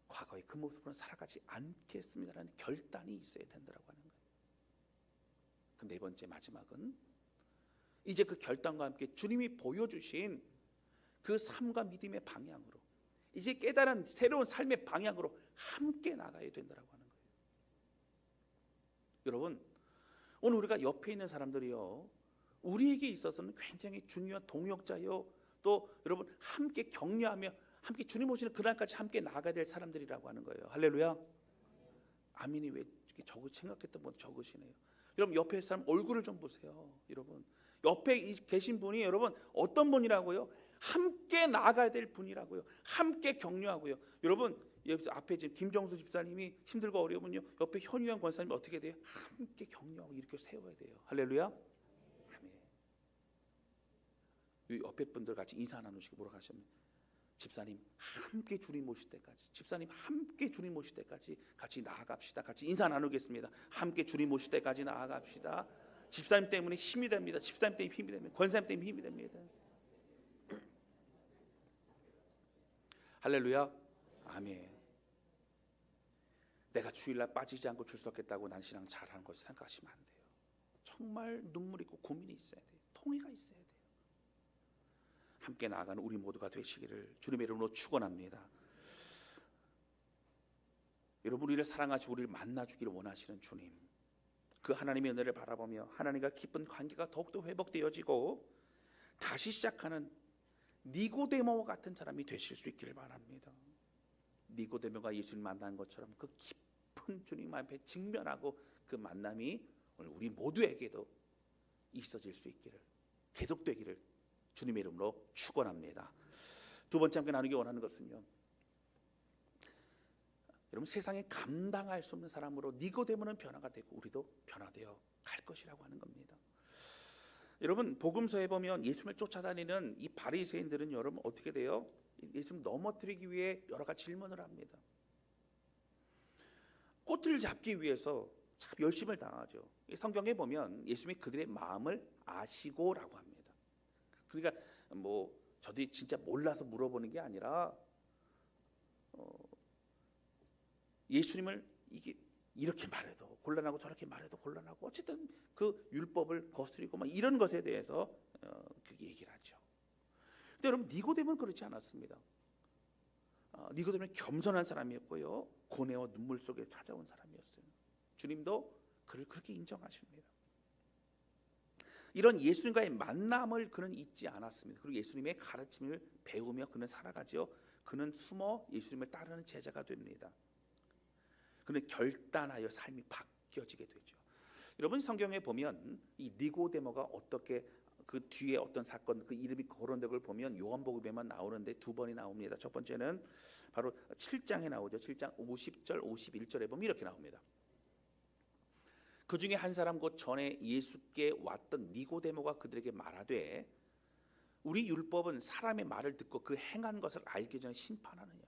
과거의 그 모습으로는 살아가지 않겠습니다라는 결단이 있어야 된다고 하는 거예요. 그 네 번째, 마지막은 이제 그 결단과 함께 주님이 보여주신 그 삶과 믿음의 방향으로, 이제 깨달은 새로운 삶의 방향으로 함께 나가야 된다고 하는 거예요. 여러분, 오늘 우리가 옆에 있는 사람들이요, 우리에게 있어서는 굉장히 중요한 동역자요, 또 여러분 함께 격려하며 함께 주님 오시는 그날까지 함께 나가야 될 사람들이라고 하는 거예요. 할렐루야. 아멘이 왜 이렇게 생각했던 분 적으시네요. 여러분, 옆에 사람 얼굴을 좀 보세요. 여러분, 옆에 계신 분이 여러분 어떤 분이라고요? 함께 나가야 될 분이라고요. 함께 격려하고요. 여러분, 여기서 앞에 지금 김정수 집사님이 힘들고 어려우면요, 옆에 현유한 권사님이 어떻게 돼요? 함께 격려하고 이렇게 세워야 돼요. 할렐루야. 아멘. 이 옆에 분들 같이 인사 나누시고 뭐라고 하시면, 집사님 함께 주님 모실 때까지, 집사님 함께 주님 모실 때까지 같이 나아갑시다. 같이 인사 나누겠습니다. 함께 주님 모실 때까지 나아갑시다. 집사님 때문에 힘이 됩니다. 집사님 때문에 힘이 됩니다. 권사님 때문에 힘이 됩니다. 할렐루야. 아멘. 내가 주일날 빠지지 않고 출석했다고 난 신앙 잘하는 것을 생각하시면 안 돼요. 정말 눈물 있고 고민이 있어야 돼요. 통해가 있어야 돼요. 함께 나아가는 우리 모두가 되시기를 주님의 이름으로 축원합니다. 여러분, 우리를 사랑하시고 우리를 만나주기를 원하시는 주님, 그 하나님의 은혜를 바라보며 하나님과 깊은 관계가 더욱더 회복되어지고 다시 시작하는 니고데모와 같은 사람이 되실 수 있기를 바랍니다. 니고데모가 예수님 만난 것처럼 그 깊은 주님 앞에 직면하고 그 만남이 오늘 우리 모두에게도 있어질 수 있기를, 계속되기를 주님의 이름으로 축원합니다. 두 번째 함께 나누기 원하는 것은요, 여러분, 세상에 감당할 수 없는 사람으로 니고데모는 변화가 되고 우리도 변화되어 갈 것이라고 하는 겁니다. 여러분, 복음서에 보면 예수님을 쫓아다니는 이 바리새인들은 여러분 어떻게 돼요? 예수님 넘어뜨리기 위해 여러 가지 질문을 합니다. 꼬투리를 잡기 위해서 참 열심을 당하죠. 성경에 보면 예수님이 그들의 마음을 아시고라고 합니다. 그러니까 뭐 저들이 진짜 몰라서 물어보는 게 아니라 예수님을 이렇게 말해도 곤란하고 저렇게 말해도 곤란하고 어쨌든 그 율법을 거스리고 막 이런 것에 대해서 그렇게 얘기를 하죠. 근데 여러분, 니고데모는 그렇지 않았습니다. 니고데모는 겸손한 사람이었고요, 고뇌와 눈물 속에 찾아온 사람이었어요. 주님도 그를 그렇게 인정하십니다. 이런 예수님과의 만남을 그는 잊지 않았습니다. 그리고 예수님의 가르침을 배우며 그는 살아가죠. 그는 숨어 예수님을 따르는 제자가 됩니다. 그는 결단하여 삶이 바뀌어지게 되죠. 여러분, 성경에 보면 이 니고데모가 어떻게 그 뒤에 어떤 사건, 그 이름이 거론된 걸 보면 요한복음에만 나오는데 두 번이 나옵니다. 첫 번째는 바로 7장에 나오죠. 7장 50절 51절에 보면 이렇게 나옵니다. 그 중에 한 사람 곧 전에 예수께 왔던 니고데모가 그들에게 말하되 우리 율법은 사람의 말을 듣고 그 행한 것을 알기 전에 심판하느냐.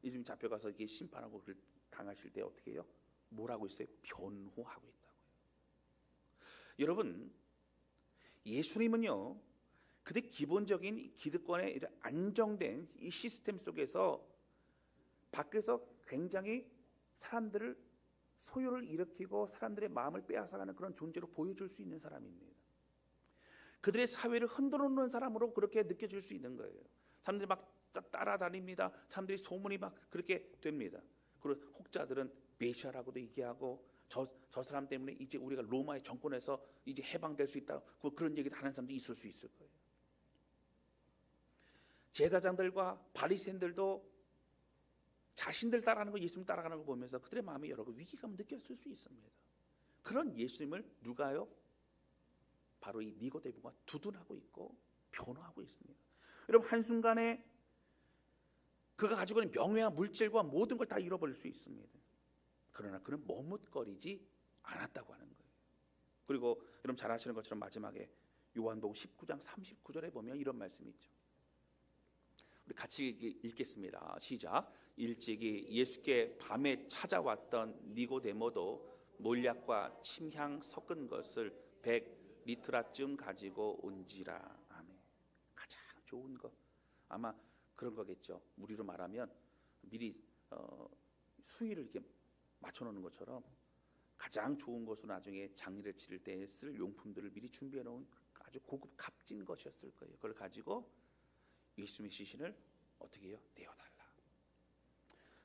예수님 잡혀가서 이렇게 심판하고 그를 당하실 때 어떻게 해요? 뭐라고 있어요? 변호하고 있다고요. 여러분, 예수님은요, 그들 기본적인 기득권에 안정된 이 시스템 속에서 밖에서 굉장히 사람들을 소요를 일으키고 사람들의 마음을 빼앗아가는 그런 존재로 보여줄 수 있는 사람입니다. 그들의 사회를 흔들어 놓는 사람으로 그렇게 느껴질 수 있는 거예요. 사람들이 막 따라다닙니다. 사람들이 소문이 막 그렇게 됩니다. 그리고 혹자들은 메시아라고도 얘기하고 저 사람 때문에 이제 우리가 로마의 정권에서 이제 해방될 수 있다, 그런 얘기도 하는 사람도 있을 수 있을 거예요. 제사장들과 바리새인들도 자신들 따라하는 거, 예수님 따라가는 거 보면서 그들의 마음에 여러 가지 위기감을 느꼈을 수 있습니다. 그런 예수님을 누가요? 바로 이 니고데모가 두둔하고 있고 변호하고 있습니다. 여러분, 한순간에 그가 가지고 있는 명예와 물질과 모든 걸 다 잃어버릴 수 있습니다. 그러나 그는 머뭇거리지 않았다고 하는 거예요. 그리고 여러분 잘 아시는 것처럼 마지막에 요한복음 19장 39절에 보면 이런 말씀이 있죠. 우리 같이 읽겠습니다. 시작. 일찍이 예수께 밤에 찾아왔던 니고데모도 몰약과 침향 섞은 것을 100리트라쯤 가지고 온지라. 아멘. 가장 좋은 것, 아마 그런 거겠죠. 우리로 말하면 미리 수위를 이렇게 맞춰놓는 것처럼 가장 좋은 것으로 나중에 장례를 치를 때 쓸 용품들을 미리 준비해 놓은 아주 고급 값진 것이었을 거예요. 그걸 가지고 예수님의 시신을 어떻게 해요? 내어달라.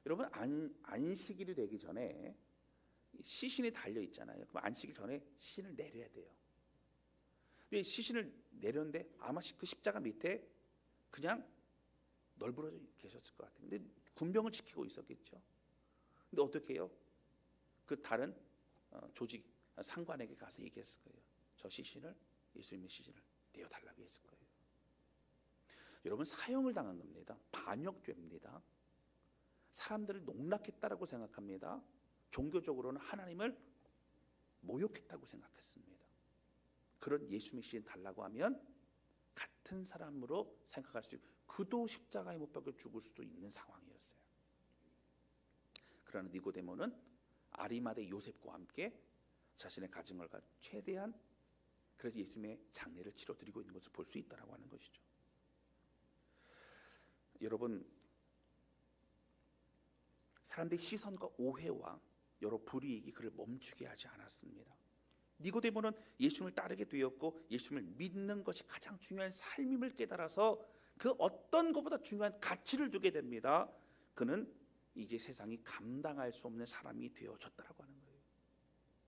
여러분, 안식일이 되기 전에 시신이 달려 있잖아요. 그럼 안식일 전에 시신을 내려야 돼요. 근데 시신을 내렸는데 아마 그 십자가 밑에 그냥 널브러져 계셨을 것 같아요. 근데 군병을 지키고 있었겠죠. 근데 어떻게 해요? 그 다른 조직 상관에게 가서 얘기했을 거예요. 저 시신을, 예수님의 시신을 내어달라고 했을 거예요. 여러분, 사형을 당한 겁니다. 반역죄입니다. 사람들을 농락했다라고 생각합니다. 종교적으로는 하나님을 모욕했다고 생각했습니다. 그런 예수님의 시신 달라고 하면 같은 사람으로 생각할 수 있고 그도 십자가에 못 박혀 죽을 수도 있는 상황이었어요. 그러나 니고데모는 아리마대 요셉과 함께 자신의 가진 걸 가지고 최대한 그래서 예수님의 장례를 치러드리고 있는 것을 볼 수 있다라고 하는 것이죠. 여러분, 사람들의 시선과 오해와 여러 불이익이 그를 멈추게 하지 않았습니다. 니고데모는 예수님을 따르게 되었고 예수님을 믿는 것이 가장 중요한 삶임을 깨달아서 그 어떤 것보다 중요한 가치를 두게 됩니다. 그는 이제 세상이 감당할 수 없는 사람이 되어졌다라고 하는 거예요.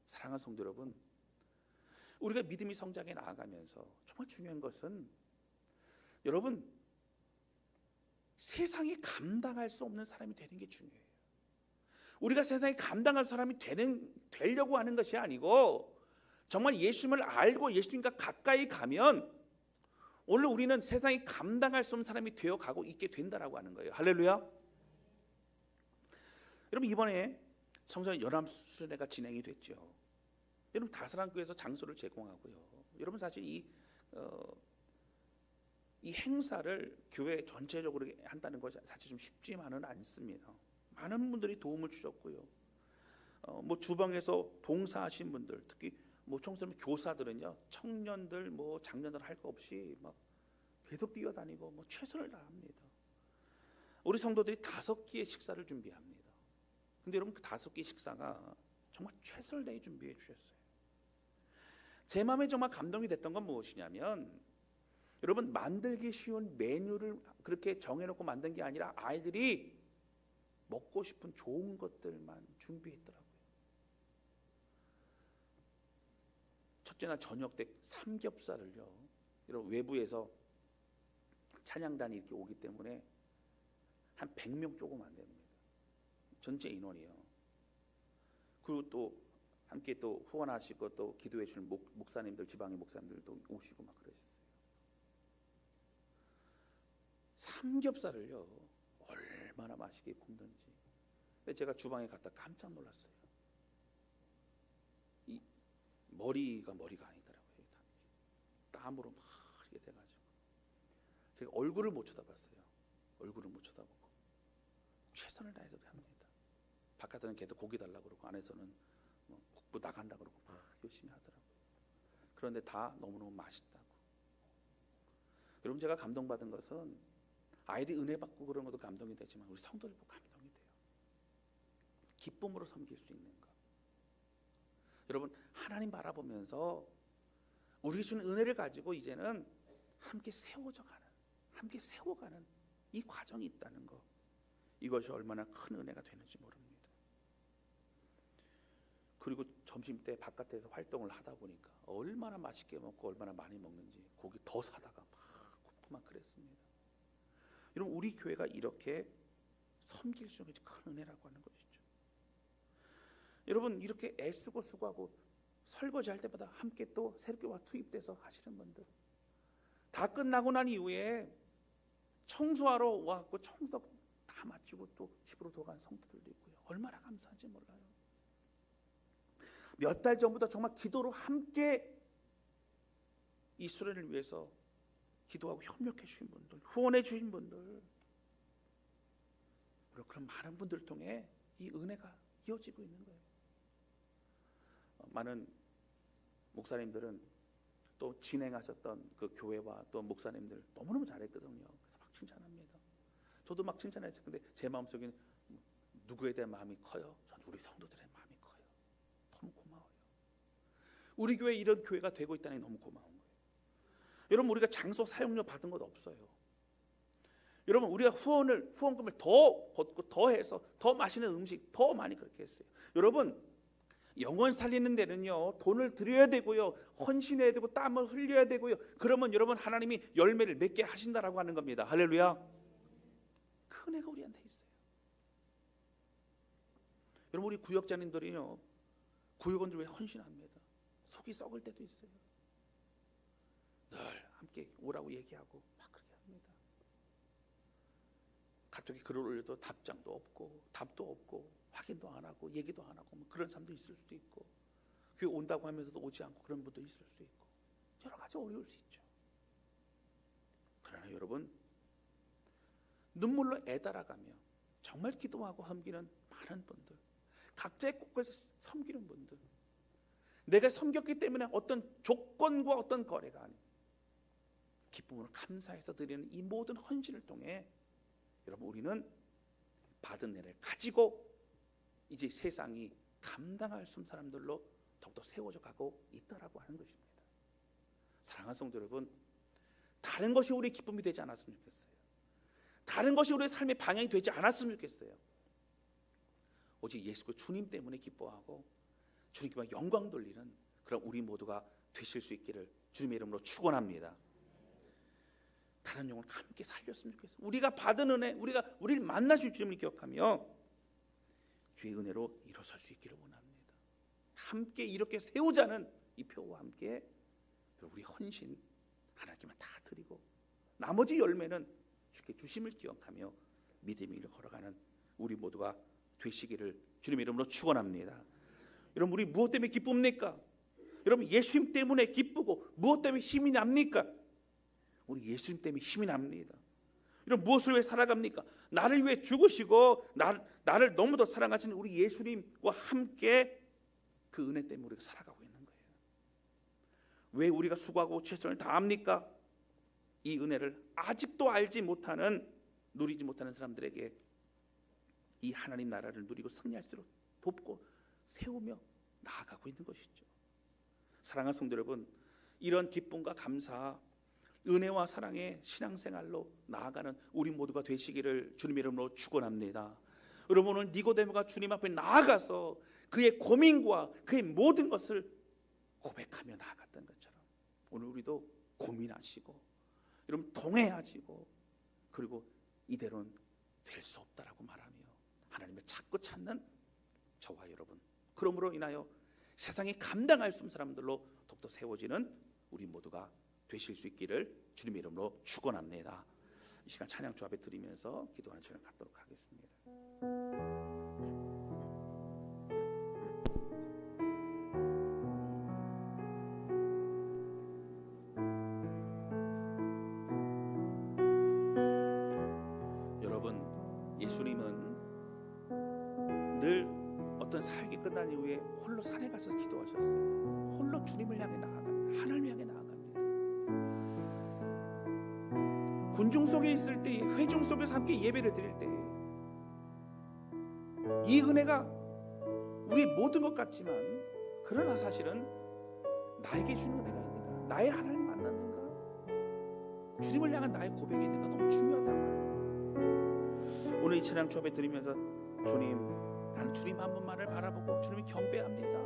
사랑하는 성도 여러분, 우리가 믿음이 성장해 나아가면서 정말 중요한 것은 여러분 세상이 감당할 수 없는 사람이 되는 게 중요해요. 우리가 세상이 감당할 사람이 되려고 하는 것이 아니고 정말 예수님을 알고 예수님과 가까이 가면 원래 우리는 세상이 감당할 수 없는 사람이 되어가고 있게 된다라고 하는 거예요. 할렐루야. 여러분 이번에 성전 연합수련회가 진행이 됐죠. 여러분 다사랑교회에서 장소를 제공하고요. 여러분 사실 이 행사를 교회 전체적으로 한다는 것이 사실 좀 쉽지만은 않습니다. 많은 분들이 도움을 주셨고요. 뭐 주방에서 봉사하신 분들, 특히 뭐 청소년 교사들은요, 청년들 뭐 장년들 할 거 없이 막 계속 뛰어다니고 뭐 최선을 다합니다. 우리 성도들이 5끼의 식사를 준비합니다. 근데 여러분 그 5끼 식사가 정말 최선을 다해 준비해 주셨어요. 제 마음에 정말 감동이 됐던 건 무엇이냐면 여러분 만들기 쉬운 메뉴를 그렇게 정해놓고 만든 게 아니라 아이들이 먹고 싶은 좋은 것들만 준비했더라고요. 첫째 날 저녁 때 삼겹살을요. 이런 외부에서 찬양단이 이렇게 오기 때문에 한 100명 조금 안 됩니다. 전체 인원이요. 그리고 또 함께 또 후원하시고 또 기도해 주는 목사님들, 지방의 목사님들도 오시고 막 그러셨어요. 삼겹살을요 얼마나 맛있게 굽는지. 근데 제가 주방에 갔다 깜짝 놀랐어요. 이 머리가 아니더라고요. 땀으로 막 이렇게 돼가지고 제가 얼굴을 못 쳐다봤어요. 얼굴을 못 쳐다보고 최선을 다해서 합니다. 바깥에는 걔도 고기 달라고 그러고 안에서는 뭐 국부 나간다 그러고 막 열심히 하더라고요. 그런데 다 너무너무 맛있다고. 여러분 제가 감동받은 것은 아이들이 은혜 받고 그런 것도 감동이 되지만 우리 성도들 보고 감동이 돼요. 기쁨으로 섬길 수 있는 것. 여러분 하나님 바라보면서 우리에게 주는 은혜를 가지고 이제는 함께 세워가는 이 과정이 있다는 것. 이것이 얼마나 큰 은혜가 되는지 모릅니다. 그리고 점심때 바깥에서 활동을 하다 보니까 얼마나 맛있게 먹고 얼마나 많이 먹는지 고기 더 사다가 막 고프만 그랬습니다. 여러분 우리 교회가 이렇게 섬길 수 있는 큰 은혜라고 하는 것이죠. 여러분 이렇게 애쓰고 수고하고 설거지할 때마다 함께 또 새롭게 투입돼서 하시는 분들, 다 끝나고 난 이후에 청소하러 와갖고 청소 다 마치고 또 집으로 돌아간 성도들도 있고요. 얼마나 감사한지 몰라요. 몇 달 전부터 정말 기도로 함께 이 수련을 위해서 기도하고 협력해 주신 분들, 후원해 주신 분들, 그리고 그런 많은 분들을 통해 이 은혜가 이어지고 있는 거예요. 많은 목사님들은 또 진행하셨던 그 교회와 또 목사님들 너무너무 잘했거든요. 그래서 막 칭찬합니다. 저도 막 칭찬했어요. 근데 제 마음속에는 누구에 대한 마음이 커요? 전 우리 성도들의 마음이 커요. 너무 고마워요. 우리 교회 이런 교회가 되고 있다니 너무 고마운 거예요. 여러분 우리가 장소 사용료 받은 것 없어요. 여러분 우리가 후원금을 더 걷고 더 해서 더 맛있는 음식 더 많이 그렇게 했어요. 여러분 영혼 살리는 데는요 돈을 드려야 되고요, 헌신해야 되고 땀을 흘려야 되고요. 그러면 여러분 하나님이 열매를 맺게 하신다라고 하는 겁니다. 할렐루야. 그 은혜가 우리한테 있어요. 여러분 우리 구역장님들이요 구역원들 왜 헌신합니다. 속이 썩을 때도 있어요. 늘 함께 오라고 얘기하고 막 그렇게 합니다. 갑자기 글을 올려도 답장도 없고 답도 없고 확인도 안 하고 얘기도 안 하고 뭐 그런 사람도 있을 수도 있고, 교회 온다고 하면서도 오지 않고 그런 분도 있을 수 있고 여러 가지 어려울 수 있죠. 그러나 여러분 눈물로 애달아가며 정말 기도하고 섬기는 많은 분들, 각자의 곳곳에서 섬기는 분들, 내가 섬겼기 때문에 어떤 조건과 어떤 거래가 아닌 기쁨으로 감사해서 드리는 이 모든 헌신을 통해 여러분 우리는 받은 은혜를 가지고 이제 세상이 감당할 수 없는 사람들로 더욱더 세워져 가고 있다라고 하는 것입니다. 사랑하는 성도 여러분, 다른 것이 우리의 기쁨이 되지 않았으면 좋겠어요. 다른 것이 우리의 삶의 방향이 되지 않았으면 좋겠어요. 오직 예수 그 주님 때문에 기뻐하고 주님께 영광 돌리는 그런 우리 모두가 되실 수 있기를 주님의 이름으로 축원합니다. 다른 영혼 함께 살렸으면 좋겠어요. 우리가 받은 은혜, 우리를 만나실 주님을 기억하며 주의 은혜로 일어설 수 있기를 원합니다. 함께 이렇게 세우자는 이 표와 함께 우리 헌신 하나님께만 다 드리고 나머지 열매는 주께 주심을 기억하며 믿음의 길을 걸어가는 우리 모두가 되시기를 주님의 이름으로 축원합니다. 여러분, 우리 무엇 때문에 기쁩니까? 여러분, 예수님 때문에 기쁘고 무엇 때문에 힘이 납니까? 우리 예수님 때문에 힘이 납니다. 여러분, 무엇을 위해 살아갑니까? 나를 위해 죽으시고 나를 너무도 사랑하시는 우리 예수님과 함께 그 은혜 때문에 우리가 살아가고 있는 거예요. 왜 우리가 수고하고 최선을 다합니까? 이 은혜를 아직도 누리지 못하는 사람들에게 이 하나님 나라를 누리고 승리할 수 있도록 돕고 세우며 나아가고 있는 것이죠. 사랑하는 성도 여러분, 이런 기쁨과 감사, 은혜와 사랑의 신앙생활로 나아가는 우리 모두가 되시기를 주님의 이름으로 축원합니다. 여러분, 오늘 니고데모가 주님 앞에 나아가서 그의 고민과 그의 모든 것을 고백하며 나아갔던 것처럼 오늘 우리도 고민하시고 여러분 동해하시고 그리고 이대로는 될 수 없다라고 말하며 하나님을 자꾸 찾는 저와 여러분, 그러므로 인하여 세상에 감당할 수 없는 사람들로 더욱더 세워지는 우리 모두가 되실 수 있기를 주님의 이름으로 축원합니다. 이 시간 찬양 주 앞에 드리면서 기도하는 시간을 갖도록 하겠습니다. 여러분, 예수님은 늘 어떤 사역이 끝난 이후에 홀로 산에 가서 기도하셨어요. 홀로 주님을 향해 나아갑니다. 하나님을 향해 나아갑니다. 군중 속에 있을 때, 회중 속에서 함께 예배를 드릴 때 이 은혜가 우리 모든 것 같지만 그러나 사실은 나에게 주는 은혜가 있는가, 나의 하나님 만났는가, 주님을 향한 나의 고백이 있는가 너무 중요하다고. 오늘 이 찬양 주 앞에 드리면서 주님, 나는 주님 한 분만을 바라보고 주님을 경배합니다.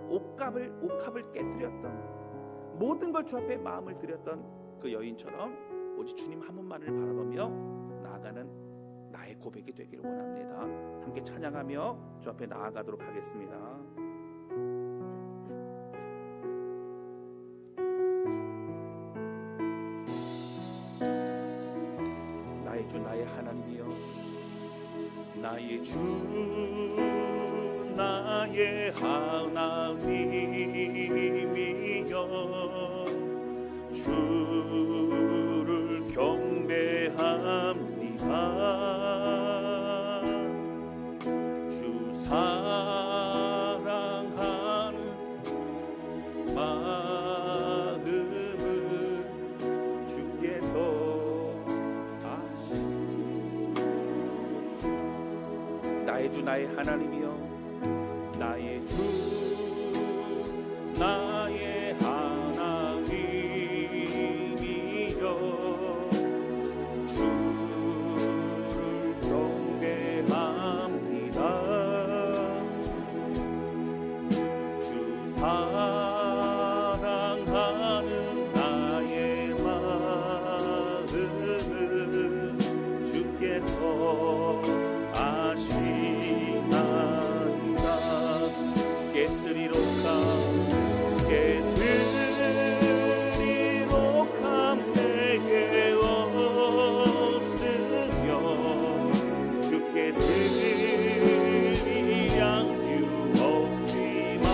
옥합을 깨뜨렸던 모든 걸 주 앞에 마음을 드렸던 그 여인처럼 오직 주님 한 분만을 바라보며 나아가는 나의 고백이 되기를 원합니다. 함께 찬양하며 주 앞에 나아가도록 하겠습니다. 나의 주 나의 하나님이여, 나의 주 나의 하나님이여, 주를 경배합니다. 주 사랑하는 마음을 주께서 아시오. 나의 주 나의 하나님이여, 나의 주 나의 하나님이여, 주를 경배합니다. 주 사랑하는 나의 마음을 주께서 아시나이다. 깨뜨리로까 내게 없으며 주께 드릴 양육 없지만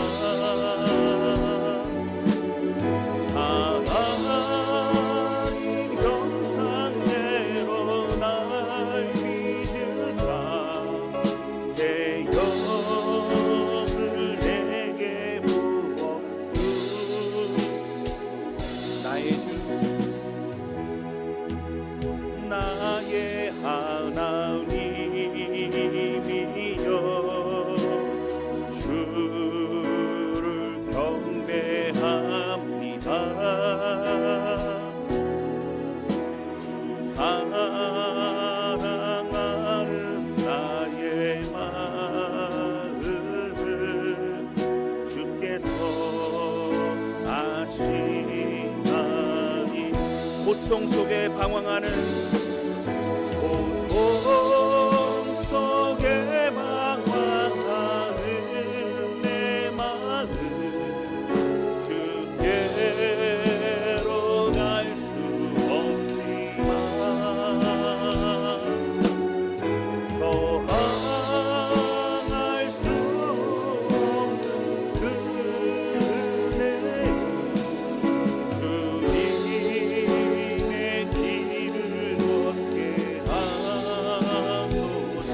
고통 속에 방황하는 내 마음 주께로 갈 수 없지만 저항할 수 없는 그 은혜요 주님의 길을 걷게 하소서.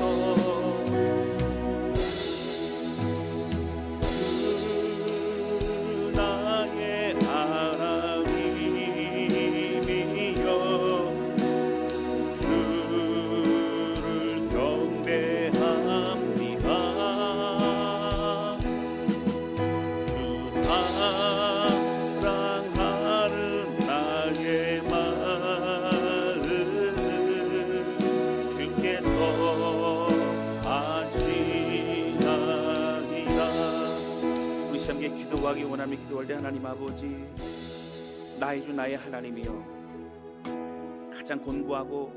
나의 하나님이여 주를 경배합니다. 주 사랑하는 나의 마음 주께서 아시나이다. 우리 함께 기도하기 원하며 기도할 때 하나님 아버지, 나의 주 나의 하나님이여, 가장 곤고하고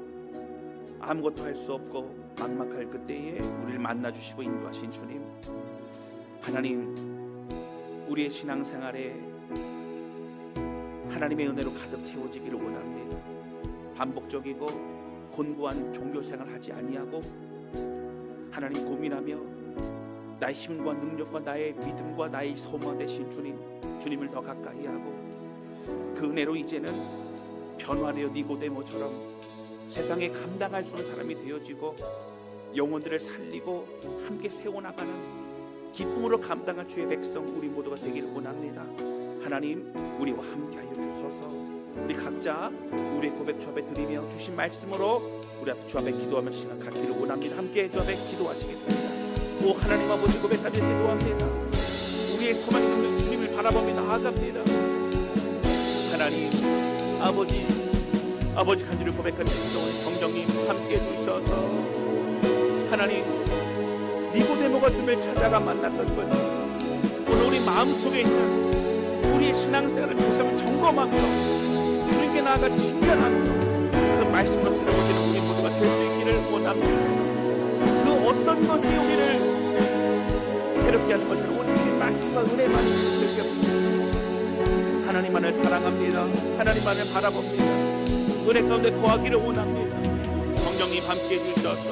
아무것도 할 수 없고 막막할 그때에 우리를 만나주시고 인도하신 주님, 하나님 우리의 신앙생활에 하나님의 은혜로 가득 채워지기를 원합니다. 반복적이고 곤고한 종교생활 하지 아니하고 하나님 고민하며 나의 힘과 능력과 나의 믿음과 나의 소망 되신 주님을 더 가까이 하고 그 은혜로 이제는 변화되어 니고데모처럼 세상에 감당할 수 없는 사람이 되어지고 영혼들을 살리고 함께 세워나가는 기쁨으로 감당할 주의 백성 우리 모두가 되기를 원합니다. 하나님 우리와 함께하여 주소서. 우리 각자 우리의 고백 주 앞에 드리며 주신 말씀으로 우리 주 앞에 기도하며 시간 갖기를 원합니다. 함께 주 앞에 기도하시겠습니다. 오 하나님 아버지, 고백하며 기도합니다. 우리의 소망 있는 주님을 바라보며 나아갑니다. 하나님 아버지 간절히 고백하며 기도하는 성령님 함께 해주셔서 하나님 니고데모가 주님을 찾아가 만났던 것, 오늘 우리 마음속에 있는 우리의 신앙생활을 다시 한번 점검하며 주님께 나아가 진전하며 그 말씀으로 새로워지는 우리 모두가 될 수 있기를 원합니다. 그 어떤 것이 우리를 괴롭게 하는 것처럼 오늘 주님 말씀과 은혜만 즐겨 하나님만을 사랑합니다. 하나님만을 바라봅니다. 은혜 가운데 거하기를 원합니다. 성령님 함께해 주셔서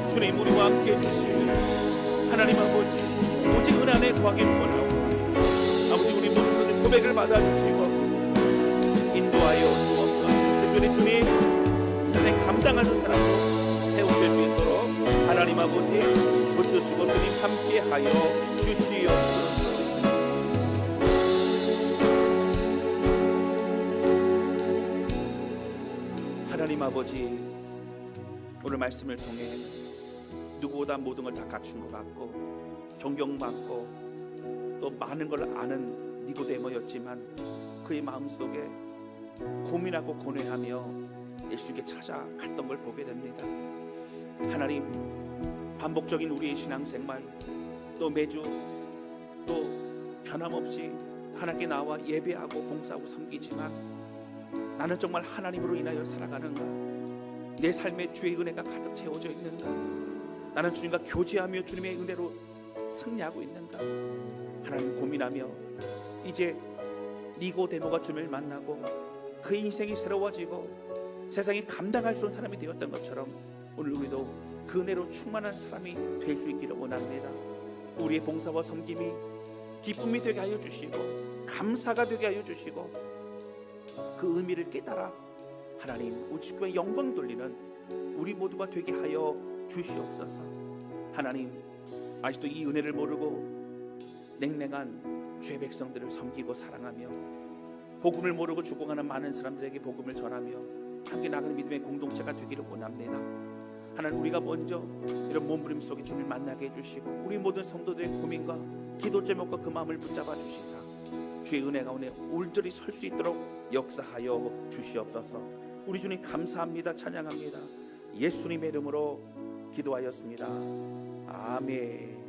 주님 우리와 함께해 주시니 하나님 아버지 오직 은혜 안에 거하기를 원하고 아버지 우리 모두의 고백을 받아주시고 인도하여 주옵소서. 특별히 주님 세상 감당하는 사람으로 세우실 수 있도록 하나님 아버지 붙드시고 주님 함께하여 주시옵소서. 하나님 아버지, 오늘 말씀을 통해 누구보다 모든 걸 다 갖춘 것 같고 존경받고 또 많은 걸 아는 니고데모였지만 그의 마음속에 고민하고 고뇌하며 예수께 찾아갔던 걸 보게 됩니다. 하나님 반복적인 우리의 신앙생활 또 매주 또 변함없이 하나님께 나와 예배하고 봉사하고 섬기지만 나는 정말 하나님으로 인하여 살아가는가? 내 삶에 주의 은혜가 가득 채워져 있는가? 나는 주님과 교제하며 주님의 은혜로 승리하고 있는가? 하나님 고민하며 이제 니고데모가 주님을 만나고 그 인생이 새로워지고 세상이 감당할 수 없는 사람이 되었던 것처럼 오늘 우리도 그 은혜로 충만한 사람이 될 수 있기를 원합니다. 우리의 봉사와 섬김이 기쁨이 되게 하여 주시고 감사가 되게 하여 주시고 그 의미를 깨달아 하나님 오직교회 영광 돌리는 우리 모두가 되게 하여 주시옵소서. 하나님 아직도 이 은혜를 모르고 냉랭한 죄 백성들을 섬기고 사랑하며 복음을 모르고 죽어가는 많은 사람들에게 복음을 전하며 함께 나가는 믿음의 공동체가 되기를 원합니다. 하나님 우리가 먼저 이런 몸부림 속에 주님을 만나게 해주시고 우리 모든 성도들의 고민과 기도 제목과 그 마음을 붙잡아 주시사 주의 은혜 가운데 올절히 설 수 있도록 역사하여 주시옵소서. 우리 주님 감사합니다. 찬양합니다. 예수님의 이름으로 기도하였습니다. 아멘.